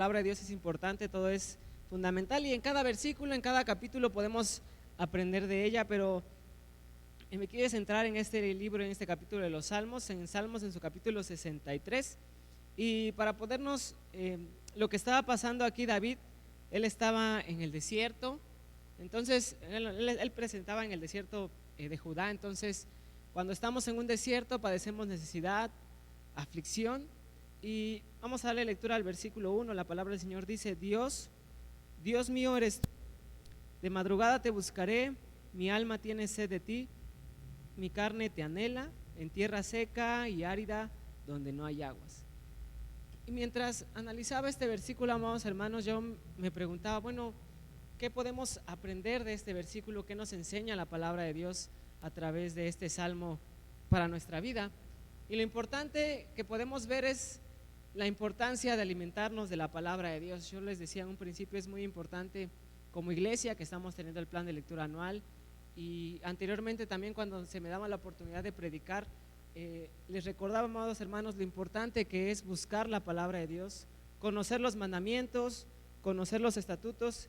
palabra de Dios es importante, todo es fundamental y en cada versículo, en cada capítulo podemos aprender de ella, pero me quiero centrar en este libro, en este capítulo de los Salmos, en su capítulo 63. Y para podernos, lo que estaba pasando aquí David, él estaba en el desierto, entonces él presentaba en el desierto de Judá. Entonces cuando estamos en un desierto padecemos necesidad, aflicción. Y vamos a darle lectura al versículo 1. La palabra del Señor dice: Dios mío eres tú, de madrugada te buscaré, mi alma tiene sed de ti, mi carne te anhela en tierra seca y árida donde no hay aguas. Y mientras analizaba este versículo, amados hermanos, yo me preguntaba, bueno, ¿qué podemos aprender de este versículo? ¿Qué nos enseña la palabra de Dios a través de este salmo para nuestra vida? Y lo importante que podemos ver es la importancia de alimentarnos de la palabra de Dios. Yo les decía en un principio, es muy importante como iglesia que estamos teniendo el plan de lectura anual, y anteriormente también cuando se me daba la oportunidad de predicar, les recordaba, amados hermanos, lo importante que es buscar la palabra de Dios, conocer los mandamientos, conocer los estatutos.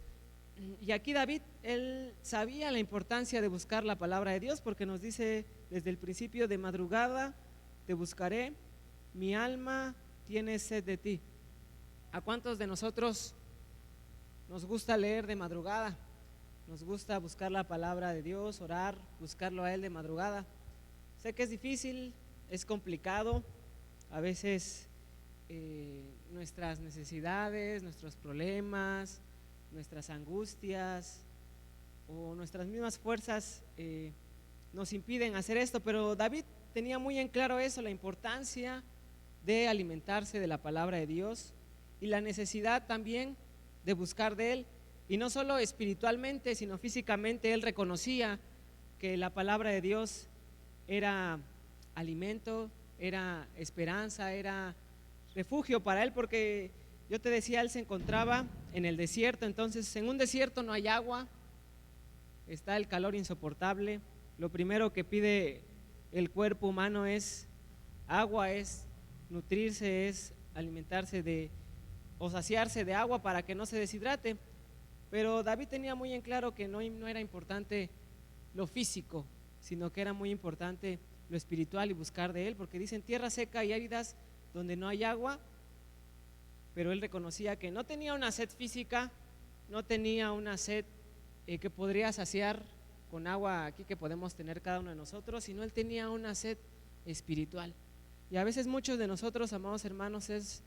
Y aquí David, él sabía la importancia de buscar la palabra de Dios, porque nos dice desde el principio: de madrugada te buscaré, mi alma tiene sed de ti. ¿A cuántos de nosotros nos gusta leer de madrugada? Nos gusta buscar la palabra de Dios, orar, buscarlo a Él de madrugada. Sé que es difícil, es complicado, a veces nuestras necesidades, nuestros problemas, nuestras angustias o nuestras mismas fuerzas nos impiden hacer esto, pero David tenía muy en claro eso, la importancia de alimentarse de la palabra de Dios y la necesidad también de buscar de Él, y no solo espiritualmente sino físicamente. Él reconocía que la palabra de Dios era alimento, era esperanza, era refugio para él, porque yo te decía, él se encontraba en el desierto. Entonces en un desierto no hay agua, está el calor insoportable, lo primero que pide el cuerpo humano es agua, es nutrirse, es alimentarse o saciarse de agua para que no se deshidrate. Pero David tenía muy en claro que no era importante lo físico, sino que era muy importante lo espiritual y buscar de Él, porque dicen tierra seca y áridas donde no hay agua. Pero él reconocía que no tenía una sed física, no tenía una sed que podría saciar con agua aquí que podemos tener cada uno de nosotros, sino él tenía una sed espiritual. Y a veces muchos de nosotros, amados hermanos, es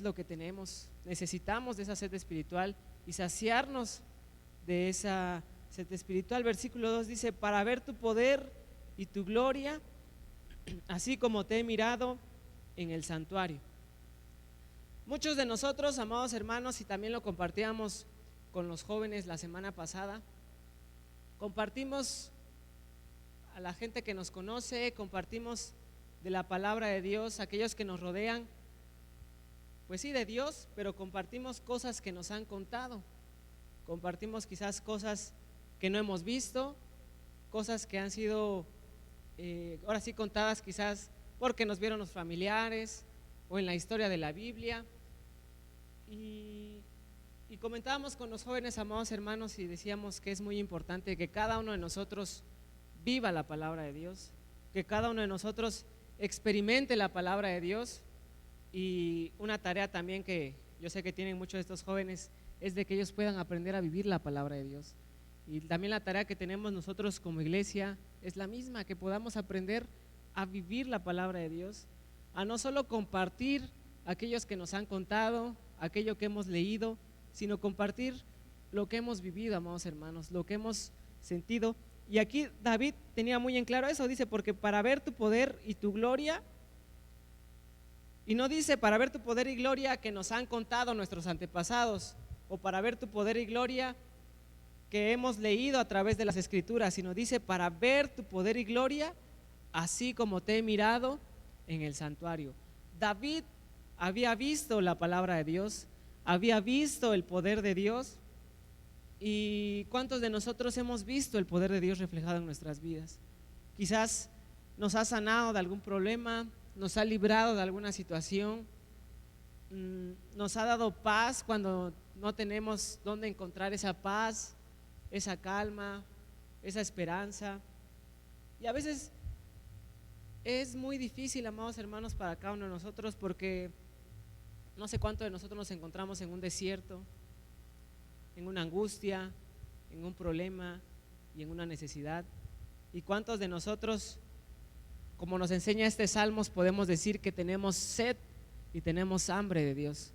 lo que tenemos. Necesitamos de esa sed espiritual y saciarnos de esa sed espiritual. Versículo 2 dice: para ver tu poder y tu gloria, así como te he mirado en el santuario. Muchos de nosotros, amados hermanos, y también lo compartíamos con los jóvenes la semana pasada, compartimos a la gente que nos conoce, compartimos de la palabra de Dios, aquellos que nos rodean, pues sí, de Dios, pero compartimos cosas que nos han contado, compartimos quizás cosas que no hemos visto, cosas que han sido ahora sí contadas quizás porque nos vieron los familiares o en la historia de la Biblia. Y comentábamos con los jóvenes, amados hermanos, y decíamos que es muy importante que cada uno de nosotros viva la palabra de Dios, que cada uno de nosotros experimente la palabra de Dios. Y una tarea también que yo sé que tienen muchos de estos jóvenes es de que ellos puedan aprender a vivir la palabra de Dios. Y también la tarea que tenemos nosotros como iglesia es la misma, que podamos aprender a vivir la palabra de Dios, a no solo compartir aquellos que nos han contado, aquello que hemos leído, sino compartir lo que hemos vivido, amados hermanos, lo que hemos sentido. Y aquí David tenía muy en claro eso, dice: porque para ver tu poder y tu gloria. Y no dice para ver tu poder y gloria que nos han contado nuestros antepasados, o para ver tu poder y gloria que hemos leído a través de las escrituras, sino dice para ver tu poder y gloria así como te he mirado en el santuario. David había visto la palabra de Dios, había visto el poder de Dios. ¿Y cuántos de nosotros hemos visto el poder de Dios reflejado en nuestras vidas? Quizás nos ha sanado de algún problema, nos ha librado de alguna situación, nos ha dado paz cuando no tenemos dónde encontrar esa paz, esa calma, esa esperanza. Y a veces es muy difícil, amados hermanos, para cada uno de nosotros, porque no sé cuántos de nosotros nos encontramos en un desierto, en una angustia, en un problema y en una necesidad. Y cuántos de nosotros, como nos enseña este Salmos, podemos decir que tenemos sed y tenemos hambre de Dios.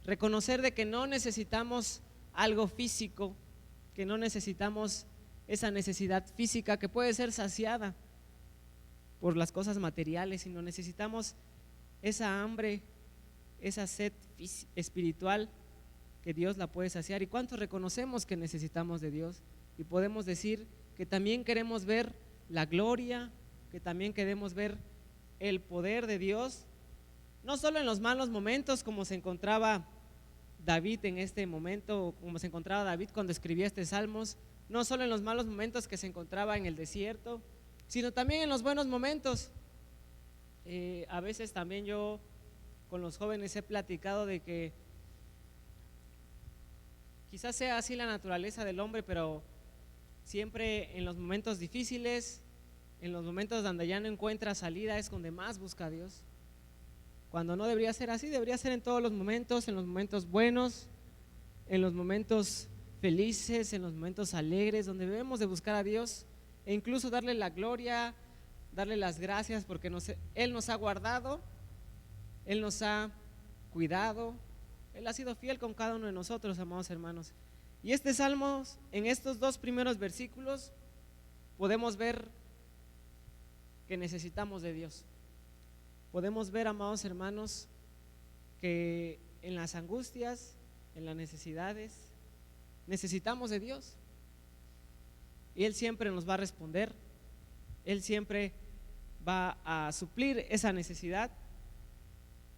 Reconocer de que no necesitamos algo físico, que no necesitamos esa necesidad física que puede ser saciada por las cosas materiales, sino necesitamos esa hambre, esa sed espiritual que Dios la puede saciar. ¿Y cuántos reconocemos que necesitamos de Dios? Y podemos decir que también queremos ver la gloria, que también queremos ver el poder de Dios, no solo en los malos momentos como se encontraba David en este momento, como se encontraba David cuando escribía este Salmos, no solo en los malos momentos que se encontraba en el desierto, sino también en los buenos momentos. A veces también yo con los jóvenes he platicado de que quizás sea así la naturaleza del hombre, pero siempre en los momentos difíciles, en los momentos donde ya no encuentra salida, es donde más busca a Dios. Cuando no debería ser así, debería ser en todos los momentos, en los momentos buenos, en los momentos felices, en los momentos alegres, donde debemos de buscar a Dios e incluso darle la gloria, darle las gracias porque Él nos ha guardado, Él nos ha cuidado, Él ha sido fiel con cada uno de nosotros, amados hermanos. Y este Salmo, en estos dos primeros versículos, podemos ver que necesitamos de Dios. Podemos ver, amados hermanos, que en las angustias, en las necesidades, necesitamos de Dios. Y Él siempre nos va a responder, Él siempre va a suplir esa necesidad.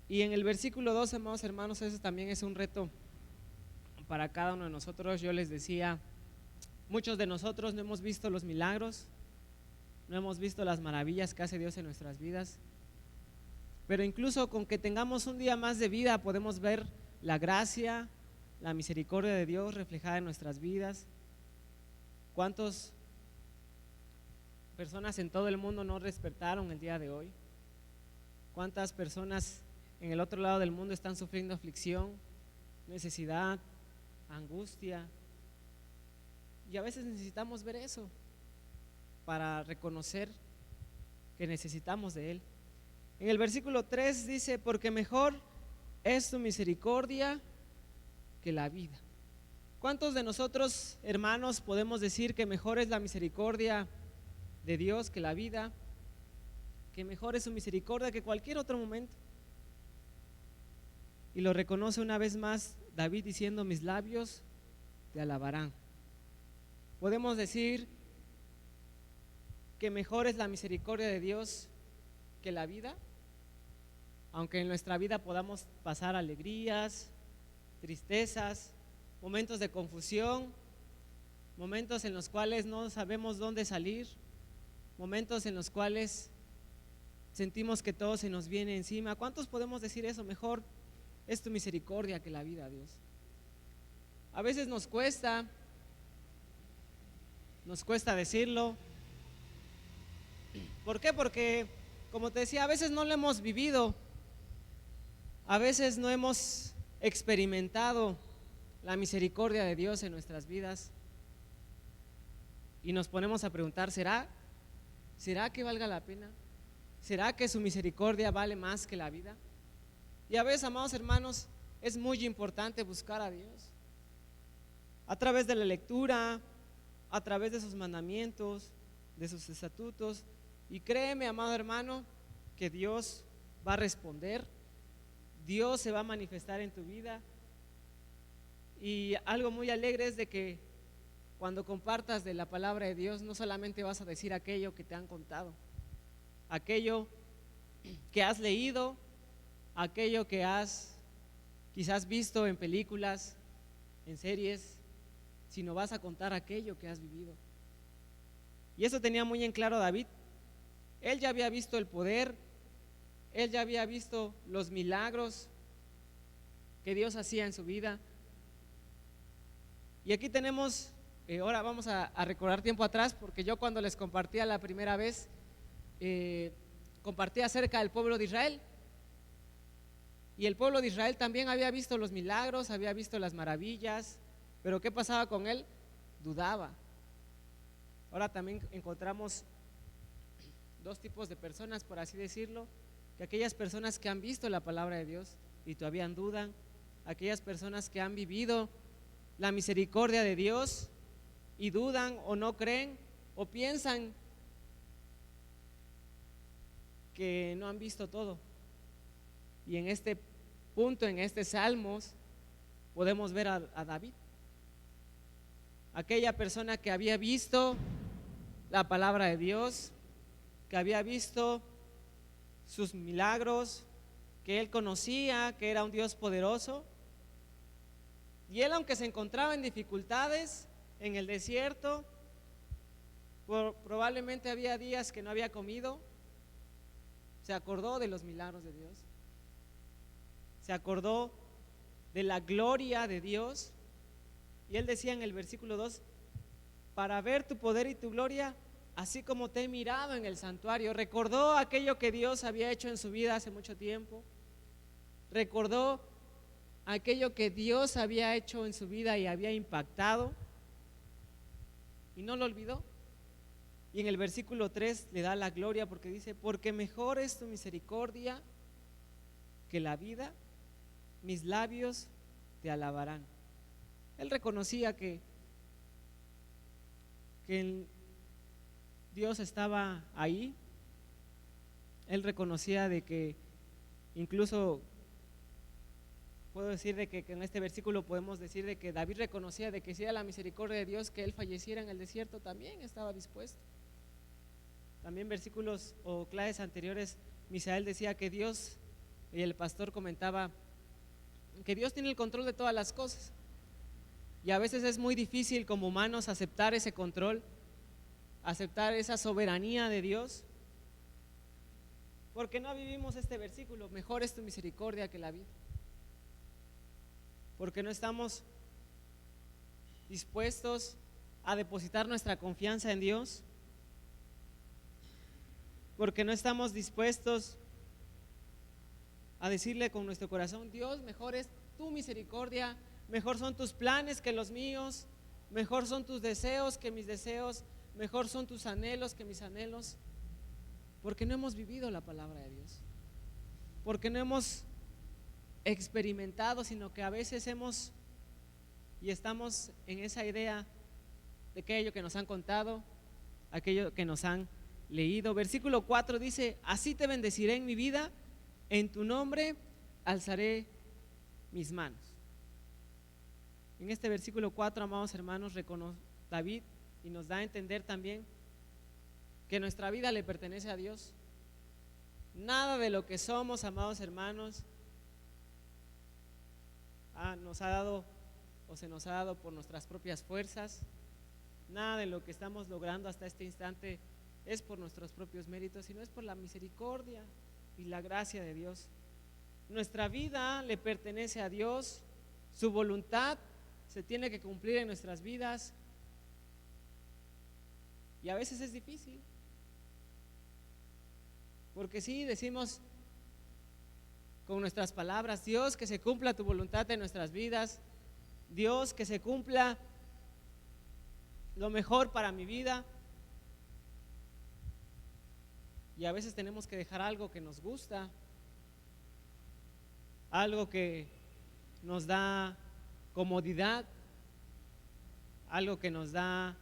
Y en el versículo 2, amados hermanos, eso también es un reto para cada uno de nosotros. Yo les decía, muchos de nosotros no hemos visto los milagros, no hemos visto las maravillas que hace Dios en nuestras vidas, pero incluso con que tengamos un día más de vida podemos ver la gracia, la misericordia de Dios reflejada en nuestras vidas. ¿Cuántas personas en todo el mundo no despertaron el día de hoy? ¿Cuántas personas en el otro lado del mundo están sufriendo aflicción, necesidad, angustia? Y a veces necesitamos ver eso para reconocer que necesitamos de Él. En el versículo 3 dice, porque mejor es tu misericordia que la vida. ¿Cuántos de nosotros, hermanos, podemos decir que mejor es la misericordia de Dios que la vida? Que mejor es su misericordia que cualquier otro momento. Y lo reconoce una vez más David diciendo, mis labios te alabarán. Podemos decir que mejor es la misericordia de Dios que la vida, aunque en nuestra vida podamos pasar alegrías, tristezas, momentos de confusión, momentos en los cuales no sabemos dónde salir, momentos en los cuales sentimos que todo se nos viene encima. ¿Cuántos podemos decir eso? Mejor es tu misericordia que la vida, Dios. A veces nos cuesta decirlo. ¿Por qué? Porque, como te decía, a veces no lo hemos vivido, a veces no hemos experimentado la misericordia de Dios en nuestras vidas y nos ponemos a preguntar, ¿será que valga la pena? ¿Será que su misericordia vale más que la vida? Y a veces, amados hermanos, es muy importante buscar a Dios a través de la lectura, a través de sus mandamientos, de sus estatutos. Y créeme, amado hermano, que Dios va a responder, Dios se va a manifestar en tu vida. Y algo muy alegre es de que cuando compartas de la palabra de Dios, no solamente vas a decir aquello que te han contado, aquello que has leído, aquello que has quizás visto en películas, en series, sino vas a contar aquello que has vivido. Y eso tenía muy en claro David. Él ya había visto el poder, él ya había visto los milagros que Dios hacía en su vida. Y aquí tenemos, ahora vamos a recordar tiempo atrás, porque yo cuando les compartía la primera vez, compartí acerca del pueblo de Israel. Y el pueblo de Israel también había visto los milagros, había visto las maravillas, pero ¿qué pasaba con él? Dudaba. Ahora también encontramos dos tipos de personas, por así decirlo, que aquellas personas que han visto la palabra de Dios y todavía dudan, aquellas personas que han vivido la misericordia de Dios y dudan o no creen o piensan que no han visto todo. Y en este punto, en este Salmos, podemos ver a David, aquella persona que había visto la palabra de Dios, que había visto sus milagros, que él conocía que era un Dios poderoso. Y él, aunque se encontraba en dificultades, en el desierto, probablemente había días que no había comido, se acordó de los milagros de Dios, se acordó de la gloria de Dios. Y él decía en el versículo 2: para ver tu poder y tu gloria, así como te he mirado en el santuario. Recordó aquello que Dios había hecho en su vida hace mucho tiempo, recordó aquello que Dios había hecho en su vida y había impactado, y no lo olvidó. Y en el versículo 3 le da la gloria, porque dice: porque mejor es tu misericordia que la vida, mis labios te alabarán. Él reconocía que Dios estaba ahí. Él reconocía de que, incluso puedo decir de que en este versículo podemos decir de que David reconocía de que si era la misericordia de Dios que él falleciera en el desierto, también estaba dispuesto. También versículos o clases anteriores, Misael decía que Dios, y el pastor comentaba que Dios tiene el control de todas las cosas, y a veces es muy difícil como humanos aceptar ese control, aceptar esa soberanía de Dios, porque no vivimos este versículo: mejor es tu misericordia que la vida. Porque no estamos dispuestos a depositar nuestra confianza en Dios, porque no estamos dispuestos a decirle con nuestro corazón: Dios, mejor es tu misericordia, mejor son tus planes que los míos, mejor son tus deseos que mis deseos, mejor son tus anhelos que mis anhelos. Porque no hemos vivido la palabra de Dios, porque no hemos experimentado, sino que a veces hemos y estamos en esa idea de aquello que nos han contado, aquello que nos han leído. Versículo 4 dice: así te bendeciré en mi vida, en tu nombre alzaré mis manos. En este versículo 4, amados hermanos, reconoce David y nos da a entender también que nuestra vida le pertenece a Dios. Nada de lo que somos, amados hermanos, nos ha dado o se nos ha dado por nuestras propias fuerzas. Nada de lo que estamos logrando hasta este instante es por nuestros propios méritos, sino es por la misericordia y la gracia de Dios. Nuestra vida le pertenece a Dios, su voluntad se tiene que cumplir en nuestras vidas, y a veces es difícil, porque sí decimos con nuestras palabras: Dios, que se cumpla tu voluntad en nuestras vidas, Dios, que se cumpla lo mejor para mi vida. Y a veces tenemos que dejar algo que nos gusta, algo que nos da comodidad, algo que nos da,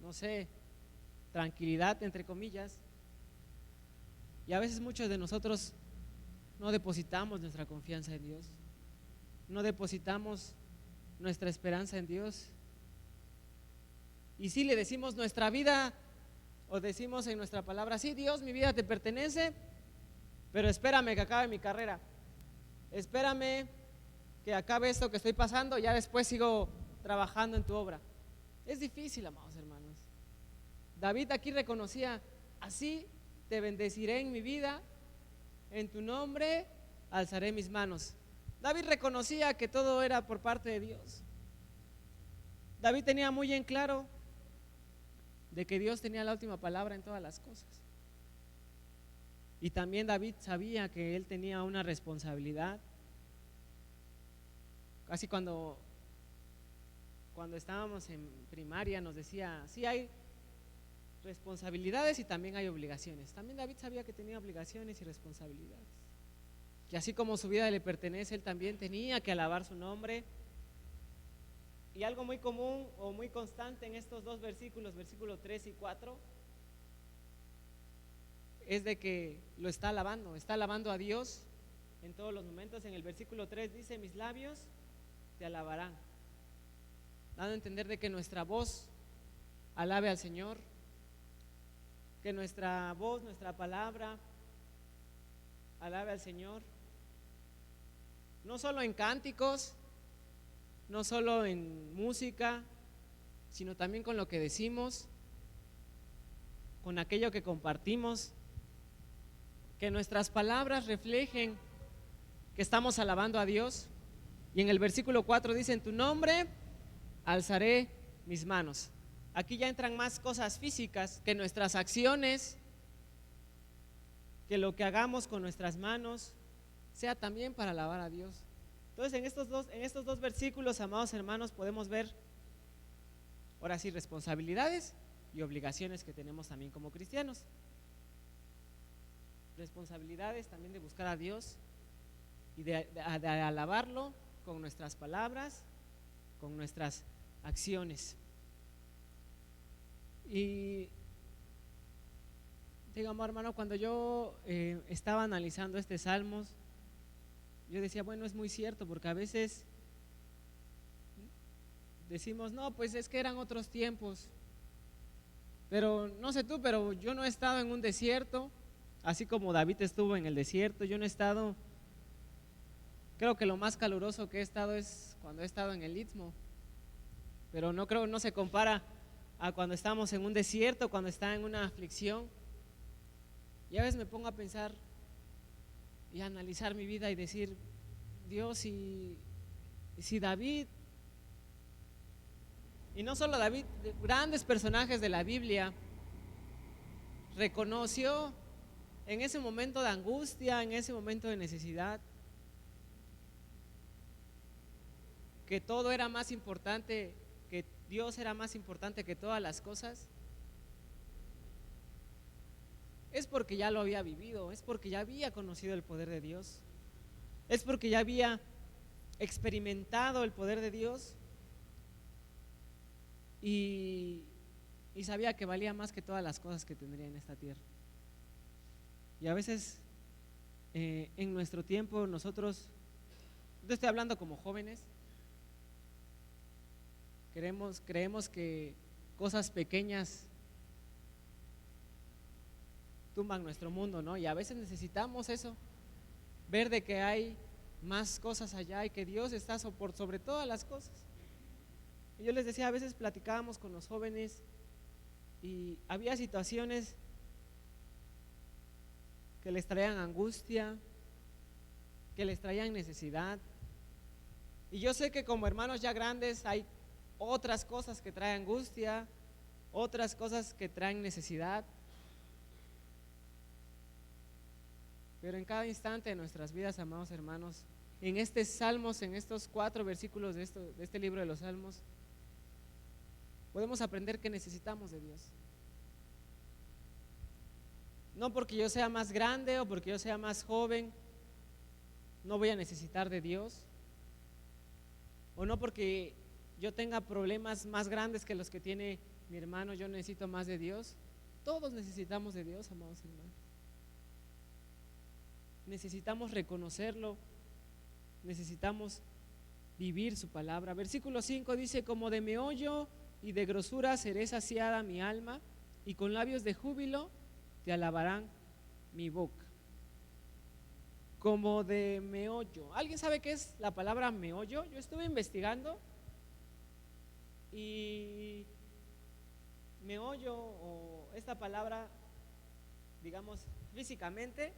no sé, tranquilidad, entre comillas. Y a veces muchos de nosotros no depositamos nuestra confianza en Dios, no depositamos nuestra esperanza en Dios. Y si le decimos nuestra vida, o decimos en nuestra palabra: sí, Dios, mi vida te pertenece, pero espérame que acabe mi carrera, espérame que acabe esto que estoy pasando, ya después sigo trabajando en tu obra. Es difícil, amados hermanos. David aquí reconocía: así te bendeciré en mi vida, en tu nombre alzaré mis manos. David reconocía que todo era por parte de Dios. David tenía muy en claro de que Dios tenía la última palabra en todas las cosas. Y también David sabía que él tenía una responsabilidad. Casi cuando estábamos en primaria nos decía, sí hay responsabilidades y también hay obligaciones. También David sabía que tenía obligaciones y responsabilidades. Que así como su vida le pertenece, él también tenía que alabar su nombre. Y algo muy común o muy constante en estos dos versículos, versículos 3 y 4, es de que lo está alabando a Dios en todos los momentos. En el versículo 3 dice, mis labios te alabarán, dando a entender de que nuestra voz alabe al Señor, que nuestra voz, nuestra palabra alabe al Señor, no solo en cánticos, no solo en música, sino también con lo que decimos, con aquello que compartimos, que nuestras palabras reflejen que estamos alabando a Dios. Y en el versículo 4 dice, en tu nombre alzaré mis manos. Aquí ya entran más cosas físicas, que nuestras acciones, que lo que hagamos con nuestras manos sea también para alabar a Dios. Entonces en estos dos versículos, amados hermanos, podemos ver ahora sí responsabilidades y obligaciones que tenemos también como cristianos. Responsabilidades también de buscar a Dios y de alabarlo con nuestras palabras, con nuestras acciones. Y digamos, hermano, cuando yo estaba analizando este Salmos, yo decía, bueno, es muy cierto, porque a veces decimos, no, pues es que eran otros tiempos. Pero no sé tú, pero yo no he estado en un desierto, así como David estuvo en el desierto. Yo no he estado, creo que lo más caluroso que he estado es cuando he estado en el Istmo, pero no se compara a cuando estamos en un desierto, cuando está en una aflicción. Y a veces me pongo a pensar y a analizar mi vida y decir, Dios, y si David, y no solo David, grandes personajes de la Biblia, reconoció en ese momento de angustia, en ese momento de necesidad, que todo era más importante, que Dios era más importante que todas las cosas, es porque ya lo había vivido, es porque ya había conocido el poder de Dios, es porque ya había experimentado el poder de Dios y sabía que valía más que todas las cosas que tendría en esta tierra. Y a veces en nuestro tiempo nosotros, yo estoy hablando como jóvenes, creemos que cosas pequeñas tumban nuestro mundo, ¿no? Y a veces necesitamos eso, ver de que hay más cosas allá y que Dios está por sobre todas las cosas. Y yo les decía, a veces platicábamos con los jóvenes y había situaciones que les traían angustia, que les traían necesidad. Y yo sé que como hermanos ya grandes hay otras cosas que traen angustia, otras cosas que traen necesidad. Pero en cada instante de nuestras vidas, amados hermanos, en este Salmos, en estos 4 versículos de este libro de los Salmos, podemos aprender que necesitamos de Dios. No porque yo sea más grande o porque yo sea más joven, no voy a necesitar de Dios. O no porque yo tenga problemas más grandes que los que tiene mi hermano, yo necesito más de Dios. Todos necesitamos de Dios, amados hermanos. Necesitamos reconocerlo, necesitamos vivir su palabra. Versículo 5 dice, como de meollo y de grosura seré saciada mi alma, y con labios de júbilo te alabarán mi boca. Como de meollo. ¿Alguien sabe qué es la palabra meollo? Yo estuve investigando y meollo, o esta palabra, digamos, físicamente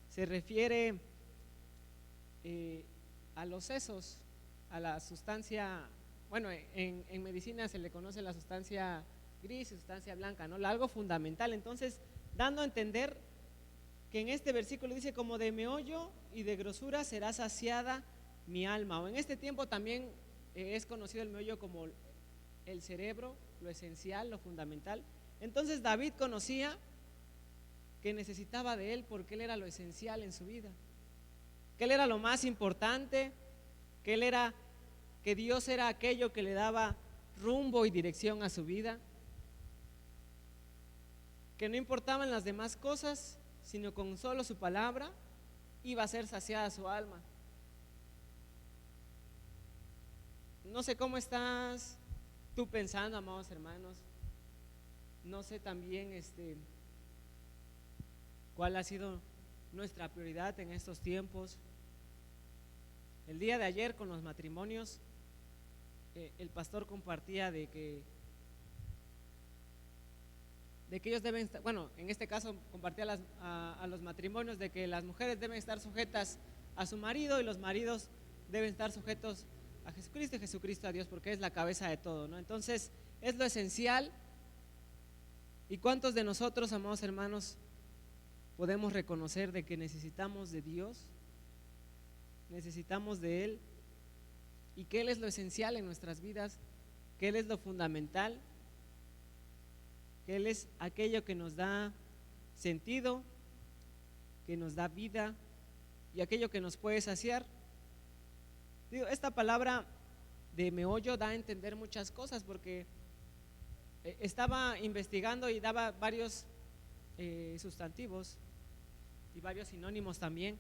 se refiere eh, a los sesos, a la sustancia, bueno, en medicina se le conoce la sustancia gris y sustancia blanca, ¿no? Algo fundamental. Entonces, dando a entender que en este versículo dice, como de meollo y de grosura será saciada mi alma. O en este tiempo también es conocido el meollo como el cerebro, lo esencial, lo fundamental. Entonces David conocía que necesitaba de él porque él era lo esencial en su vida, que él era lo más importante, que Dios era aquello que le daba rumbo y dirección a su vida, que no importaban las demás cosas, sino con solo su palabra iba a ser saciada su alma. No sé cómo estás tú pensando, amados hermanos. No sé también cuál ha sido nuestra prioridad en estos tiempos. El día de ayer con los matrimonios, el pastor compartía de que ellos deben estar, bueno, en este caso compartía a los matrimonios de que las mujeres deben estar sujetas a su marido y los maridos deben estar sujetos a Jesucristo y Jesucristo a Dios, porque es la cabeza de todo, ¿no? Entonces es lo esencial. ¿Y cuántos de nosotros, amados hermanos, podemos reconocer de que necesitamos de Dios, necesitamos de Él, y que Él es lo esencial en nuestras vidas, que Él es lo fundamental, que Él es aquello que nos da sentido, que nos da vida y aquello que nos puede saciar? Digo, esta palabra de meollo da a entender muchas cosas, porque estaba investigando y daba varios sustantivos y varios sinónimos también,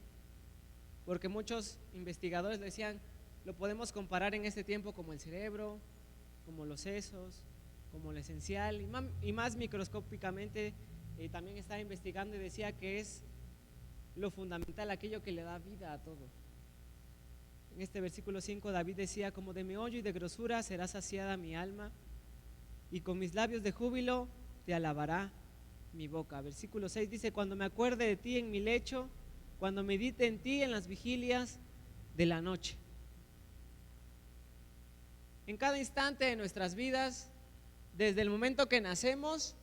porque muchos investigadores decían, lo podemos comparar en este tiempo como el cerebro, como los sesos, como lo esencial, y más microscópicamente también estaba investigando y decía que es lo fundamental, aquello que le da vida a todo. En este versículo 5 David decía, como de meollo y de grosura será saciada mi alma, y con mis labios de júbilo te alabará mi boca. Versículo 6 dice, cuando me acuerde de ti en mi lecho, cuando medite en ti en las vigilias de la noche. En cada instante de nuestras vidas, desde el momento que nacemos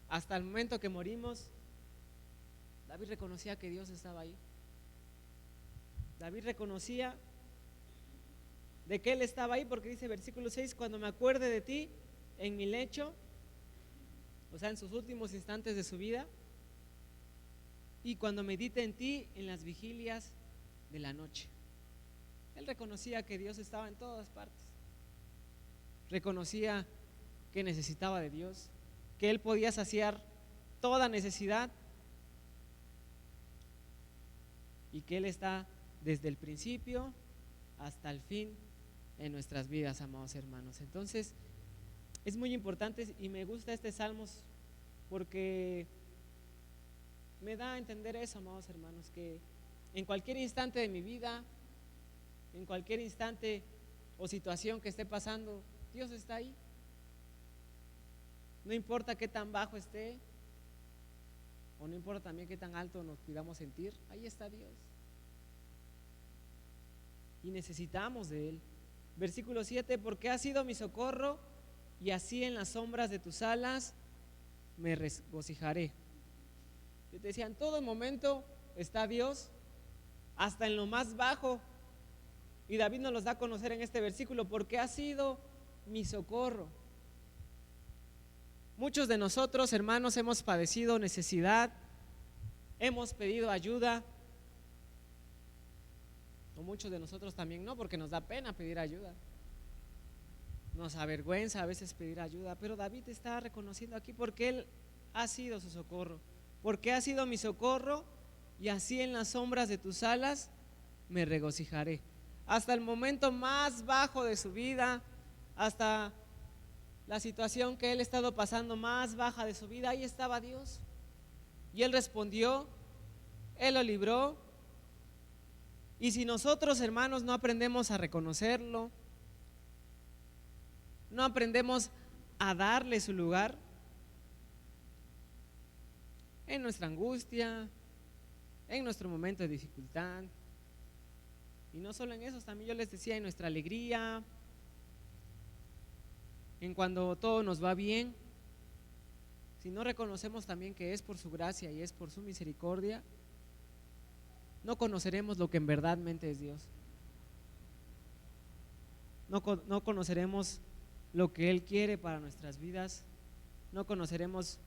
hasta el momento que morimos, David reconocía que Dios estaba ahí. David reconocía de que Él estaba ahí, porque dice versículo 6, cuando me acuerde de ti en mi lecho, o sea, en sus últimos instantes de su vida, y cuando medite en ti en las vigilias de la noche. Él reconocía que Dios estaba en todas partes, reconocía que necesitaba de Dios, que Él podía saciar toda necesidad y que Él está desde el principio hasta el fin en nuestras vidas, amados hermanos. Entonces es muy importante, y me gusta este Salmos porque me da a entender eso, amados hermanos, que en cualquier instante de mi vida, en cualquier instante o situación que esté pasando, Dios está ahí. No importa qué tan bajo esté, o no importa también qué tan alto nos pidamos sentir, ahí está Dios. Y necesitamos de Él. Versículo 7, porque has sido mi socorro, y así en las sombras de tus alas me regocijaré. Yo te decía, en todo momento está Dios, hasta en lo más bajo. Y David nos los da a conocer en este versículo, porque ha sido mi socorro. Muchos de nosotros, hermanos, hemos padecido necesidad, hemos pedido ayuda, o muchos de nosotros también no, porque nos da pena pedir ayuda, nos avergüenza a veces pedir ayuda, pero David está reconociendo aquí porque Él ha sido su socorro, porque ha sido mi socorro, y así en las sombras de tus alas me regocijaré. Hasta el momento más bajo de su vida, hasta la situación que él ha estado pasando más baja de su vida, ahí estaba Dios, y Él respondió, Él lo libró. Y si nosotros, hermanos, no aprendemos a reconocerlo, no aprendemos a darle su lugar en nuestra angustia, en nuestro momento de dificultad, Y no solo en eso, también yo les decía, en nuestra alegría, en cuando todo nos va bien. Si no reconocemos también que es por su gracia y es por su misericordia, no conoceremos lo que en verdadmente es Dios. No conoceremos lo que Él quiere para nuestras vidas. No conoceremos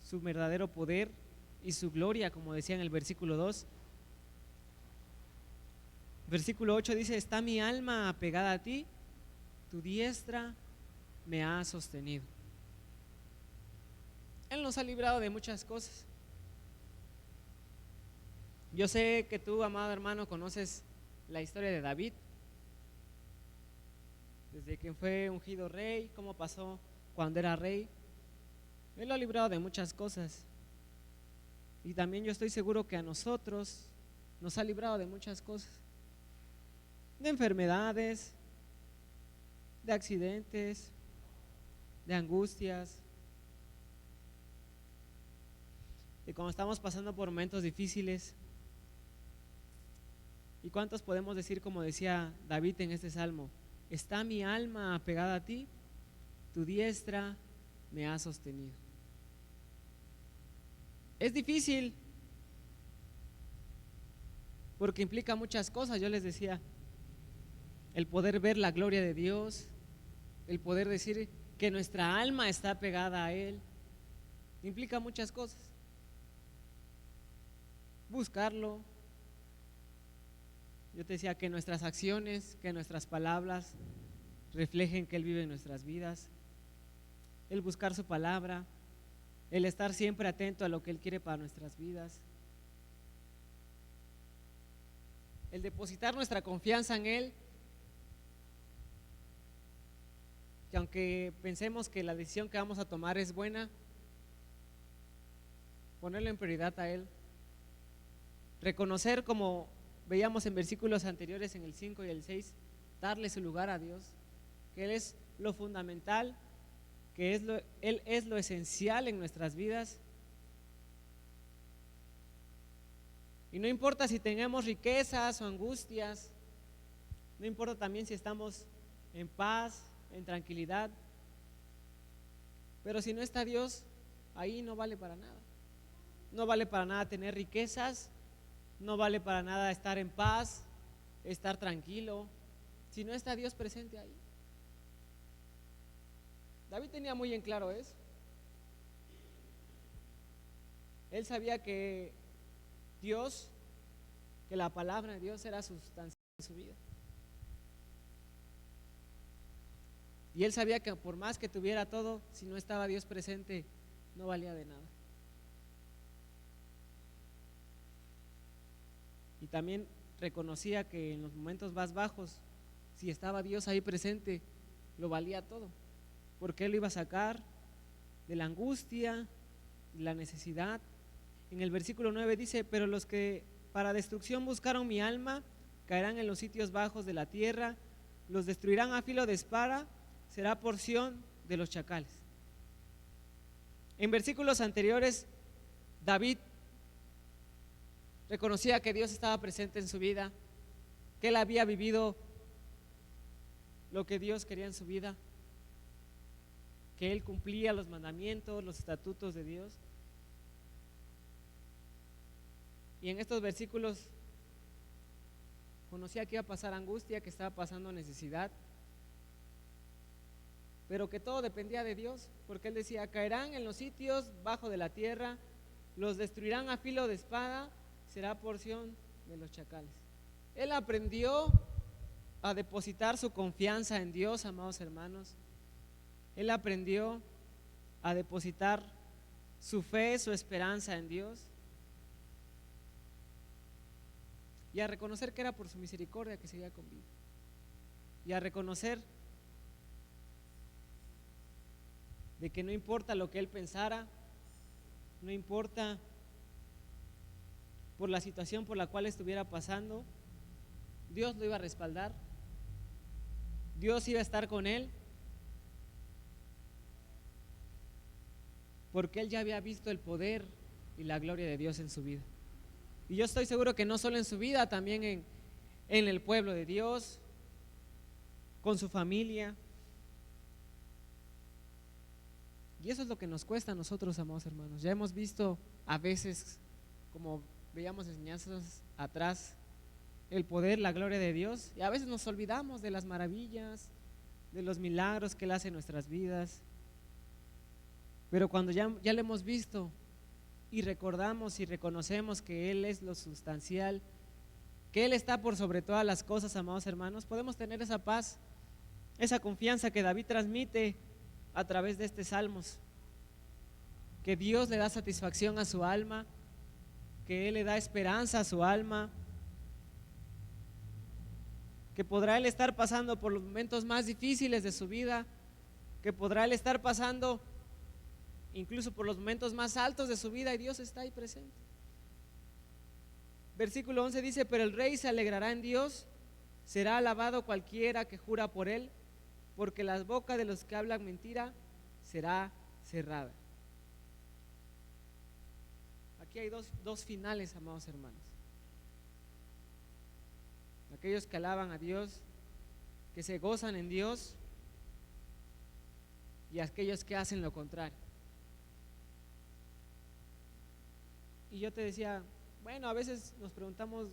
su verdadero poder y su gloria, como decía en el versículo 2. Versículo 8 dice: está mi alma apegada a ti, tu diestra me ha sostenido. Él nos ha librado de muchas cosas. Yo sé que tú, amado hermano, conoces la historia de David, desde que fue ungido rey, cómo pasó cuando era rey. Él lo ha librado de muchas cosas. Y también yo estoy seguro que a nosotros nos ha librado de muchas cosas, de enfermedades, de accidentes, de angustias, de cuando estamos pasando por momentos difíciles. ¿Y cuántos podemos decir, como decía David en este salmo: está mi alma apegada a ti, tu diestra me ha sostenido? Es difícil porque implica muchas cosas. Yo les decía, el poder ver la gloria de Dios, el poder decir que nuestra alma está pegada a Él, implica muchas cosas. Buscarlo. Yo te decía, que nuestras acciones, que nuestras palabras reflejen que Él vive en nuestras vidas. El buscar su palabra, el estar siempre atento a lo que Él quiere para nuestras vidas, el depositar nuestra confianza en Él, que aunque pensemos que la decisión que vamos a tomar es buena, ponerlo en prioridad a Él, reconocer, como veíamos en versículos anteriores, en el 5 y el 6, darle su lugar a Dios, que Él es lo fundamental, que Él es lo esencial en nuestras vidas. Y no importa si tenemos riquezas o angustias, no importa también si estamos en paz, en tranquilidad, pero si no está Dios, ahí no vale para nada. No vale para nada tener riquezas, no vale para nada estar en paz, estar tranquilo, si no está Dios presente ahí. David tenía muy en claro eso. Él sabía que Dios, que la palabra de Dios era sustancial en su vida. Y él sabía que por más que tuviera todo, si no estaba Dios presente, no valía de nada. Y también reconocía que en los momentos más bajos, si estaba Dios ahí presente, lo valía todo, porque Él lo iba a sacar de la angustia, de la necesidad. En el versículo 9 dice: pero los que para destrucción buscaron mi alma caerán en los sitios bajos de la tierra, los destruirán a filo de espada, será porción de los chacales. En versículos anteriores, David reconocía que Dios estaba presente en su vida, que él había vivido lo que Dios quería en su vida, que él cumplía los mandamientos, los estatutos de Dios. Y en estos versículos conocía que iba a pasar angustia, que estaba pasando necesidad, pero que todo dependía de Dios, porque él decía: caerán en los sitios bajo de la tierra, los destruirán a filo de espada, será porción de los chacales. Él aprendió a depositar su confianza en Dios, amados hermanos. Él aprendió a depositar su fe, su esperanza en Dios, y a reconocer que era por su misericordia que seguía con vida, y a reconocer de que no importa lo que él pensara, no importa por la situación por la cual estuviera pasando, Dios lo iba a respaldar, Dios iba a estar con él, porque él ya había visto el poder y la gloria de Dios en su vida. Y yo estoy seguro que no solo en su vida, también en el pueblo de Dios, con su familia. Y eso es lo que nos cuesta a nosotros, amados hermanos. Ya hemos visto a veces, como veíamos enseñanzas atrás, el poder, la gloria de Dios, y a veces nos olvidamos de las maravillas, de los milagros que Él hace en nuestras vidas. Pero cuando ya lo hemos visto y recordamos y reconocemos que Él es lo sustancial, que Él está por sobre todas las cosas, amados hermanos, podemos tener esa paz, esa confianza que David transmite a través de este Salmos, que Dios le da satisfacción a su alma, que Él le da esperanza a su alma, que podrá Él estar pasando por los momentos más difíciles de su vida, que podrá Él estar pasando incluso por los momentos más altos de su vida, y Dios está ahí presente. Versículo 11 dice: pero el rey se alegrará en Dios, será alabado cualquiera que jura por Él, porque la boca de los que hablan mentira será cerrada. Aquí hay dos finales, amados hermanos. Aquellos que alaban a Dios, que se gozan en Dios, y aquellos que hacen lo contrario. Y yo te decía, bueno, a veces nos preguntamos,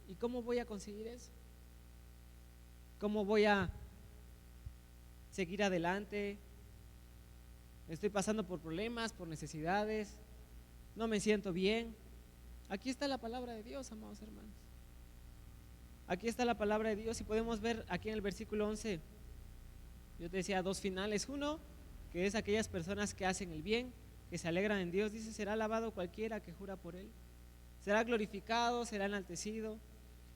¿y cómo voy a conseguir eso? ¿Cómo voy a seguir adelante? Estoy pasando por problemas, por necesidades, no me siento bien. Aquí está la palabra de Dios, amados hermanos. Aquí está la palabra de Dios, y podemos ver aquí en el versículo 11, yo te decía dos finales. Uno, que es aquellas personas que hacen el bien, que se alegran en Dios. Dice: será alabado cualquiera que jura por Él, será glorificado, será enaltecido.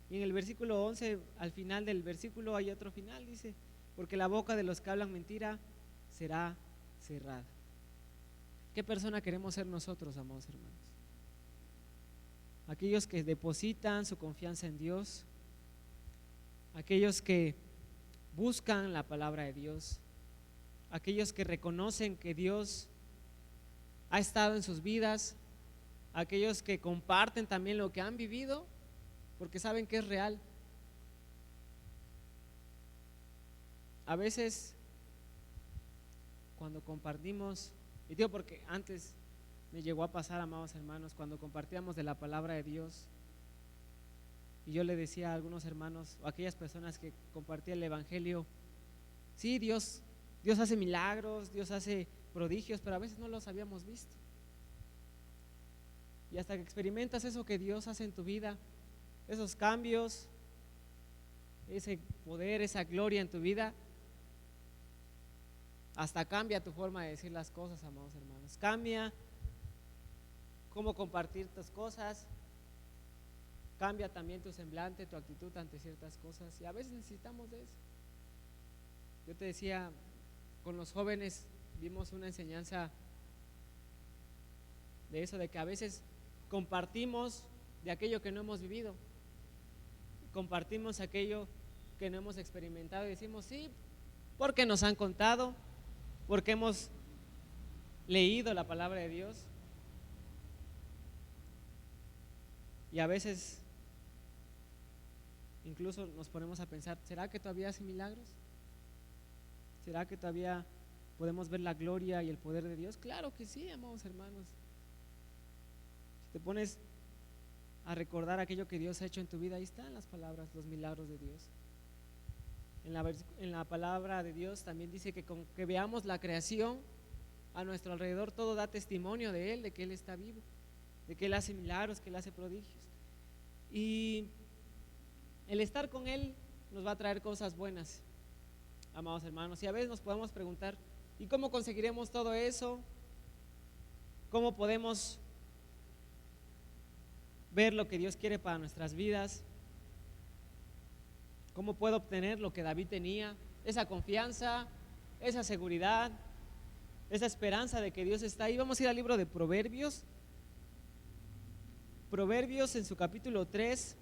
Y en el versículo 11, al final del versículo hay otro final, dice: porque la boca de los que hablan mentira será cerrada. ¿Qué persona queremos ser nosotros, amados hermanos? Aquellos que depositan su confianza en Dios, aquellos que buscan la palabra de Dios, aquellos que reconocen que Dios ha estado en sus vidas, aquellos que comparten también lo que han vivido, porque saben que es real. A veces cuando compartimos, y digo porque antes me llegó a pasar, amados hermanos, cuando compartíamos de la palabra de Dios, y yo le decía a algunos hermanos o a aquellas personas que compartían el evangelio: sí, Dios hace milagros, Dios hace prodigios, pero a veces no los habíamos visto. Y hasta que experimentas eso que Dios hace en tu vida, esos cambios, ese poder, esa gloria en tu vida, hasta cambia tu forma de decir las cosas, amados hermanos. Cambia cómo compartir tus cosas, cambia también tu semblante, tu actitud ante ciertas cosas, y a veces necesitamos de eso. Yo te decía, con los jóvenes vimos una enseñanza de eso, de que a veces compartimos de aquello que no hemos vivido, compartimos aquello que no hemos experimentado, y decimos sí, porque nos han contado, porque hemos leído la palabra de Dios. Y a veces incluso nos ponemos a pensar: ¿será que todavía hace milagros? ¿Será que todavía podemos ver la gloria y el poder de Dios? Claro que sí, amados hermanos. Si te pones a recordar aquello que Dios ha hecho en tu vida, ahí están las palabras, los milagros de Dios. En la palabra de Dios también dice que con que veamos la creación a nuestro alrededor, todo da testimonio de Él, de que Él está vivo, de que Él hace milagros, que Él hace prodigios. Y el estar con Él nos va a traer cosas buenas, amados hermanos. Y a veces nos podemos preguntar: ¿y cómo conseguiremos todo eso? ¿Cómo podemos ver lo que Dios quiere para nuestras vidas? ¿Cómo puedo obtener lo que David tenía? Esa confianza, esa seguridad, esa esperanza de que Dios está ahí. Vamos a ir al libro de Proverbios. Proverbios en su capítulo 3.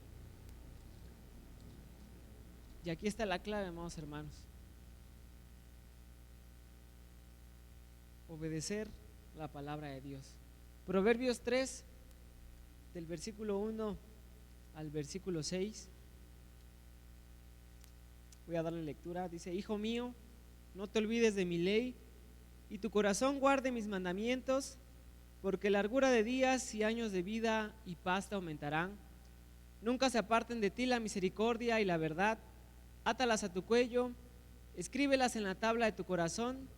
Y aquí está la clave, amados hermanos. Obedecer la palabra de Dios. Proverbios 3, del versículo 1 al versículo 6. Voy a darle lectura. Dice: Hijo mío, no te olvides de mi ley, y tu corazón guarde mis mandamientos, porque largura de días y años de vida y paz te aumentarán. Nunca se aparten de ti la misericordia y la verdad. Átalas a tu cuello, escríbelas en la tabla de tu corazón,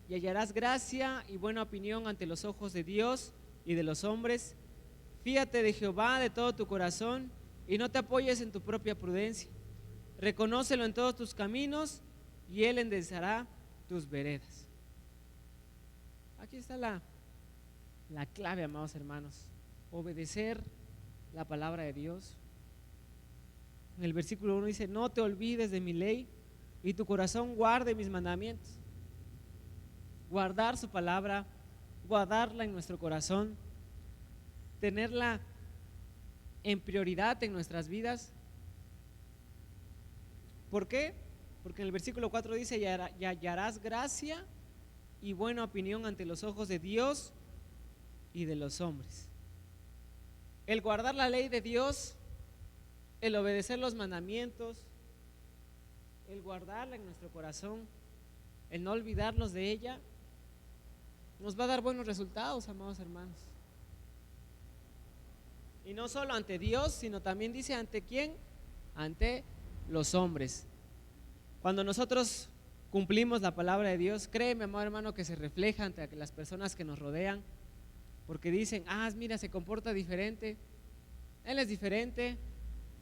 y hallarás gracia y buena opinión ante los ojos de Dios y de los hombres. Fíate de Jehová de todo tu corazón, y no te apoyes en tu propia prudencia. Reconócelo en todos tus caminos, y Él enderezará tus veredas. Aquí está la clave, amados hermanos: obedecer la palabra de Dios. En el versículo 1 dice: no te olvides de mi ley, y tu corazón guarde mis mandamientos. Guardar su palabra, guardarla en nuestro corazón, tenerla en prioridad en nuestras vidas. ¿Por qué? Porque en el versículo 4 dice: y hallarás gracia y buena opinión ante los ojos de Dios y de los hombres. El guardar la ley de Dios, el obedecer los mandamientos, el guardarla en nuestro corazón, el no olvidarnos de ella, nos va a dar buenos resultados, amados hermanos. Y no solo ante Dios, sino también dice: ¿ante quién? Ante los hombres. Cuando nosotros cumplimos la palabra de Dios, créeme, amado hermano, que se refleja ante las personas que nos rodean, porque dicen: mira, se comporta diferente, él es diferente.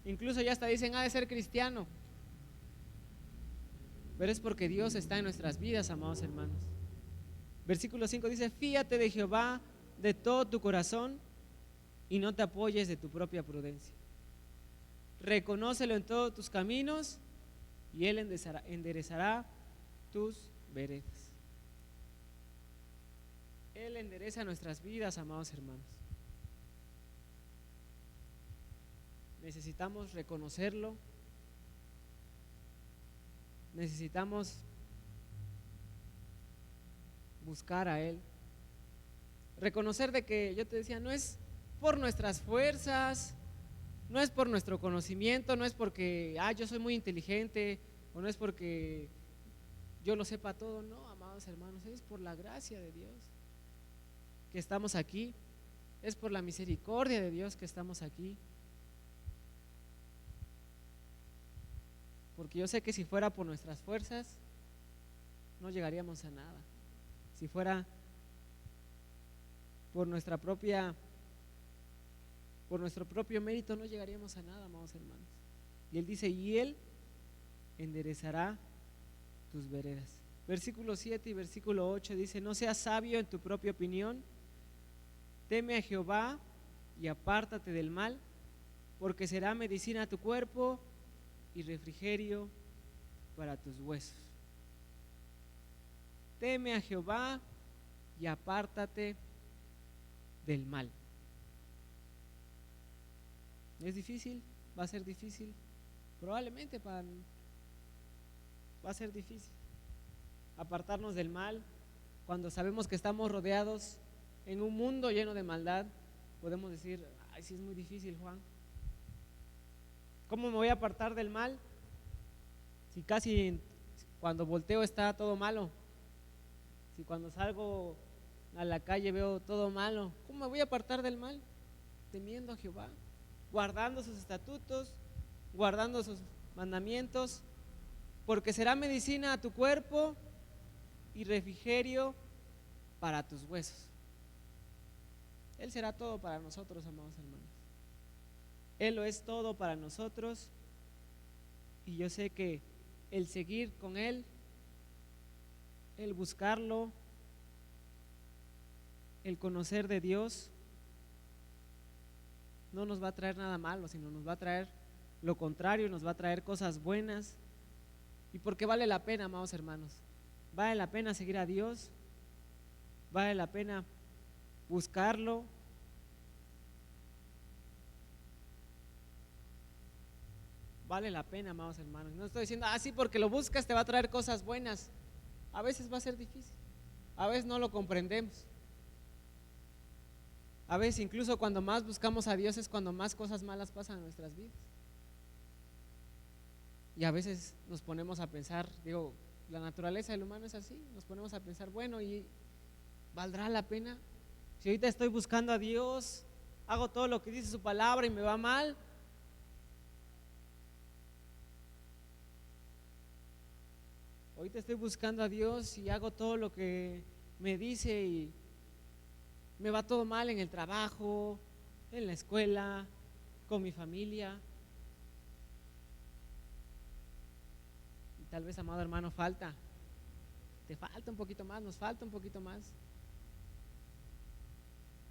Incluso ya hasta dicen: ha de ser cristiano. Pero es porque Dios está en nuestras vidas, amados hermanos. Versículo 5 dice: fíate de Jehová de todo tu corazón, y no te apoyes de tu propia prudencia. Reconócelo en todos tus caminos, y Él enderezará tus veredas. Él endereza nuestras vidas, amados hermanos. Necesitamos reconocerlo. Necesitamos buscar a Él. Reconocer de que, yo te decía, no es por nuestras fuerzas, no es por nuestro conocimiento, no es porque yo soy muy inteligente, o no es porque yo lo sepa todo. No, amados hermanos, es por la gracia de Dios que estamos aquí, es por la misericordia de Dios que estamos aquí. Porque yo sé que si fuera por nuestras fuerzas, no llegaríamos a nada. Si fuera por nuestro propio mérito, no llegaríamos a nada, amados hermanos. Y Él dice: y Él enderezará tus veredas. Versículo 7 y versículo 8 dice: no seas sabio en tu propia opinión, teme a Jehová y apártate del mal, porque será medicina a tu cuerpo y refrigerio para tus huesos. Teme a Jehová y apártate del mal. ¿Es difícil? ¿Va a ser difícil? Probablemente va a ser difícil apartarnos del mal cuando sabemos que estamos rodeados en un mundo lleno de maldad. Podemos decir: sí, es muy difícil, Juan. ¿Cómo me voy a apartar del mal si casi cuando volteo está todo malo? Si cuando salgo a la calle veo todo malo, ¿cómo me voy a apartar del mal? Temiendo a Jehová, guardando sus estatutos, guardando sus mandamientos, porque será medicina a tu cuerpo y refrigerio para tus huesos. Él será todo para nosotros, amados hermanos. Él lo es todo para nosotros, y yo sé que el seguir con Él, el buscarlo, el conocer de Dios, no nos va a traer nada malo, sino nos va a traer lo contrario, nos va a traer cosas buenas. Y porque vale la pena, amados hermanos, vale la pena seguir a Dios, vale la pena buscarlo. Vale la pena, amados hermanos. No estoy diciendo: sí, porque lo buscas te va a traer cosas buenas. A veces va a ser difícil, a veces no lo comprendemos. A veces incluso cuando más buscamos a Dios es cuando más cosas malas pasan en nuestras vidas. Y a veces nos ponemos a pensar, digo, la naturaleza del humano es así, nos ponemos a pensar, bueno, ¿y valdrá la pena? Si ahorita estoy buscando a Dios, hago todo lo que dice su palabra y me va mal. Ahorita estoy buscando a Dios y hago todo lo que me dice y me va todo mal en el trabajo, en la escuela, con mi familia. Y tal vez, amado hermano, te falta un poquito más, nos falta un poquito más.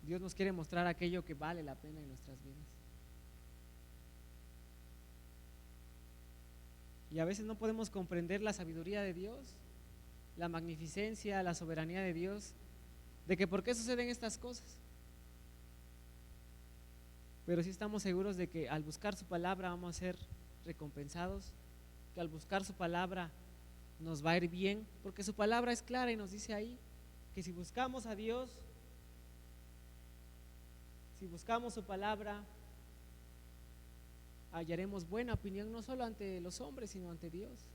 Dios nos quiere mostrar aquello que vale la pena en nuestras vidas. Y a veces no podemos comprender la sabiduría de Dios, la magnificencia, la soberanía de Dios, de que por qué suceden estas cosas. Pero sí estamos seguros de que al buscar su palabra vamos a ser recompensados, que al buscar su palabra nos va a ir bien, porque su palabra es clara y nos dice ahí que si buscamos a Dios, si buscamos su palabra, hallaremos buena opinión no solo ante los hombres, sino ante Dios.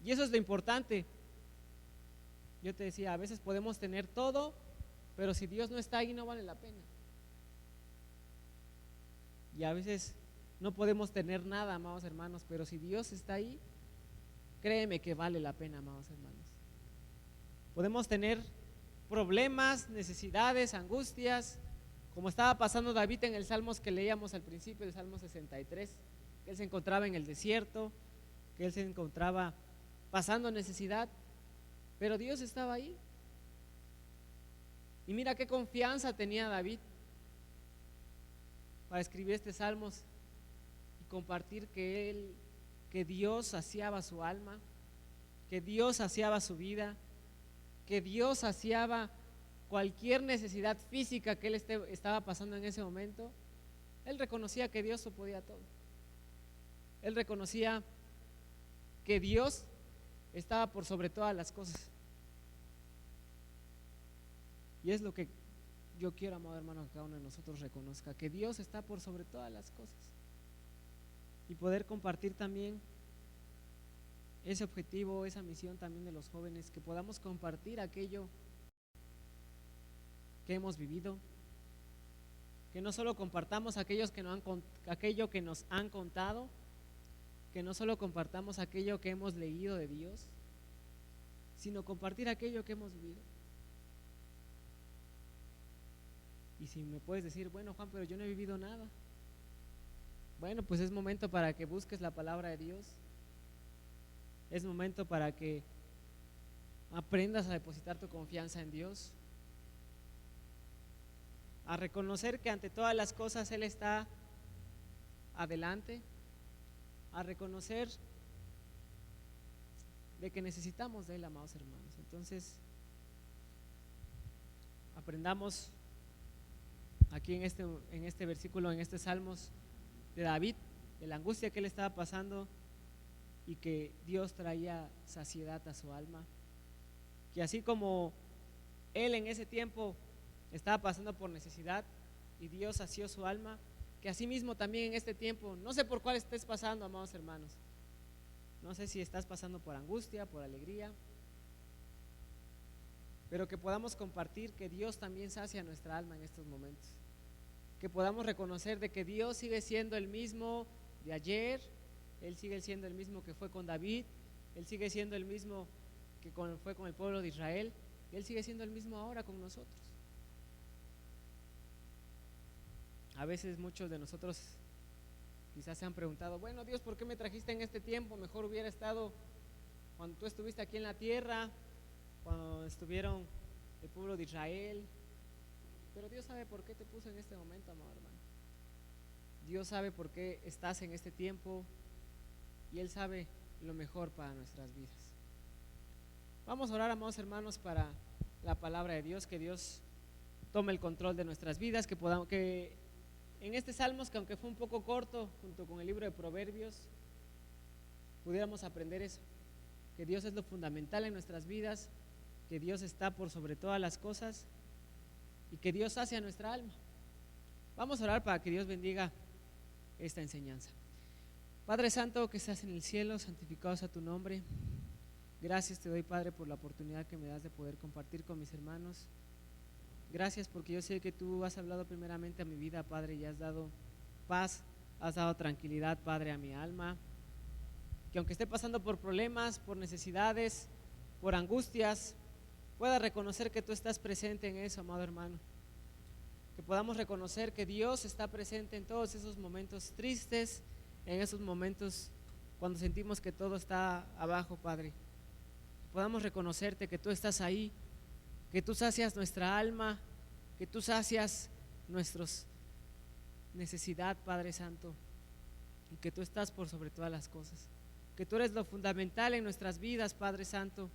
Y eso es lo importante. Yo te decía, a veces podemos tener todo, pero si Dios no está ahí no vale la pena. Y a veces no podemos tener nada, amados hermanos, pero si Dios está ahí, créeme que vale la pena, amados hermanos. Podemos tener problemas, necesidades, angustias, como estaba pasando David en el Salmos que leíamos al principio, el Salmo 63, que él se encontraba en el desierto, que él se encontraba pasando necesidad, pero Dios estaba ahí. Y mira qué confianza tenía David para escribir este Salmos y compartir que Dios saciaba su alma, que Dios saciaba su vida, que Dios saciaba cualquier necesidad física que él estaba pasando en ese momento. Él reconocía que Dios lo podía todo. Él reconocía que Dios estaba por sobre todas las cosas. Y es lo que yo quiero, amado hermano, que cada uno de nosotros reconozca, que Dios está por sobre todas las cosas. Y poder compartir también ese objetivo, esa misión también de los jóvenes, que podamos compartir aquello que hemos vivido, que no solo compartamos aquello que nos han contado, que no solo compartamos aquello que hemos leído de Dios, sino compartir aquello que hemos vivido. Y si me puedes decir, bueno, Juan, pero yo no he vivido nada, bueno, pues es momento para que busques la palabra de Dios, es momento para que aprendas a depositar tu confianza en Dios, a reconocer que ante todas las cosas Él está adelante, a reconocer de que necesitamos de Él, amados hermanos. Entonces, aprendamos aquí en este versículo, en este Salmos de David, de la angustia que él estaba pasando y que Dios traía saciedad a su alma, que así como él en ese tiempo estaba pasando por necesidad y Dios sació su alma, que así mismo también en este tiempo, no sé por cuál estés pasando, amados hermanos, no sé si estás pasando por angustia, por alegría, pero que podamos compartir que Dios también sacia nuestra alma en estos momentos, que podamos reconocer de que Dios sigue siendo el mismo de ayer, Él sigue siendo el mismo que fue con David, Él sigue siendo el mismo que fue con el pueblo de Israel, y Él sigue siendo el mismo ahora con nosotros. A veces muchos de nosotros quizás se han preguntado, bueno, Dios, ¿por qué me trajiste en este tiempo? Mejor hubiera estado cuando tú estuviste aquí en la tierra, cuando estuvieron el pueblo de Israel. Pero Dios sabe por qué te puso en este momento, amado hermano. Dios sabe por qué estás en este tiempo y Él sabe lo mejor para nuestras vidas. Vamos a orar, amados hermanos, para la palabra de Dios, que Dios tome el control de nuestras vidas, que en este Salmos, que aunque fue un poco corto, junto con el libro de Proverbios, pudiéramos aprender eso, que Dios es lo fundamental en nuestras vidas, que Dios está por sobre todas las cosas y que Dios sacia nuestra alma. Vamos a orar para que Dios bendiga esta enseñanza. Padre Santo que estás en el cielo, santificado sea tu nombre. Gracias te doy, Padre, por la oportunidad que me das de poder compartir con mis hermanos. Gracias porque yo sé que tú has hablado primeramente a mi vida, Padre, y has dado paz, has dado tranquilidad, Padre, a mi alma. Que aunque esté pasando por problemas, por necesidades, por angustias, pueda reconocer que tú estás presente en eso, amado hermano. Que podamos reconocer que Dios está presente en todos esos momentos tristes, en esos momentos cuando sentimos que todo está abajo, Padre. Podamos reconocerte que tú estás ahí, que tú sacias nuestra alma, que tú sacias nuestras necesidad, Padre Santo, y que tú estás por sobre todas las cosas, que tú eres lo fundamental en nuestras vidas, Padre Santo,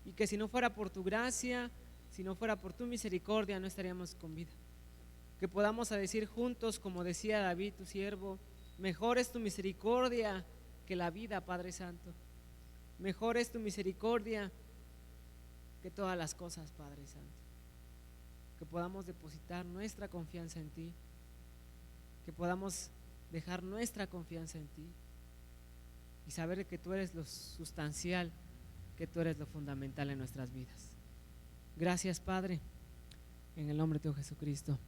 y que si no fuera por tu gracia, si no fuera por tu misericordia, no estaríamos con vida. Que podamos decir juntos, como decía David, tu siervo, mejor es tu misericordia que la vida, Padre Santo. Mejor es tu misericordia que todas las cosas, Padre Santo. Que podamos depositar nuestra confianza en ti, que podamos dejar nuestra confianza en ti y saber que tú eres lo sustancial, que tú eres lo fundamental en nuestras vidas. Gracias, Padre, en el nombre de Jesucristo.